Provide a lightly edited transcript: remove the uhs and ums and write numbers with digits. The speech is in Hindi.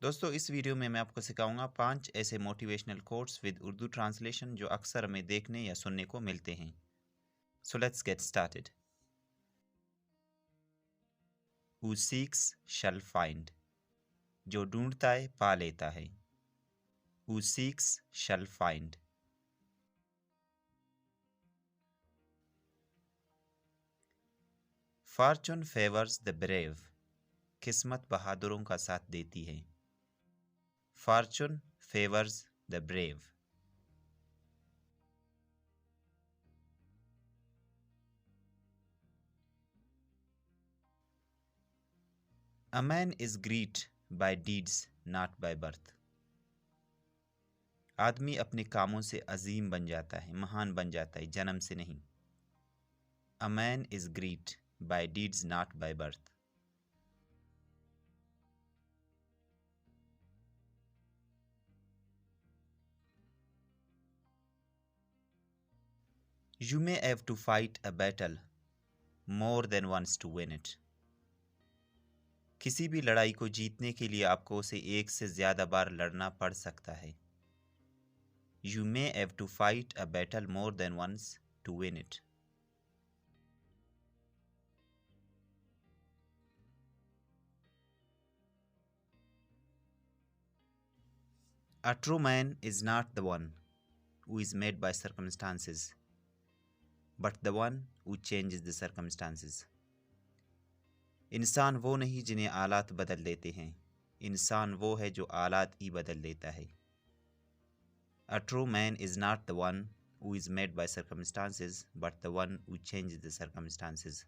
दोस्तों इस वीडियो में मैं आपको सिखाऊंगा 5 ऐसे motivational quotes with Urdu translation जो अक्सर हमें देखने या सुनने को मिलते हैं। So let's get started. Who seeks shall find, जो ढूंढता है पा लेता है। Who seeks shall find. Fortune favours the brave, किस्मत बहादुरों का साथ देती है। Fortune favours the brave. A man is great by deeds, not by birth. आदमी अपने कामों से अजीम बन जाता है, महान बन जाता है, जन्म से नहीं। A man is great by deeds, not by birth. You may have to fight a battle more than once to win it. किसी भी लड़ाई को जीतने के लिए आपको उसे एक से ज्यादा बार लड़ना पड़ सकता है। You may have to fight a battle more than once to win it. A true man is not the one who is made by circumstances, but the one who changes the circumstances. इंसान वो नहीं जिन्हें आलात बदल देते हैं, इंसान वो है जो आलात ही बदल देता है। A true man is not the one who is made by circumstances, but the one who changes the circumstances.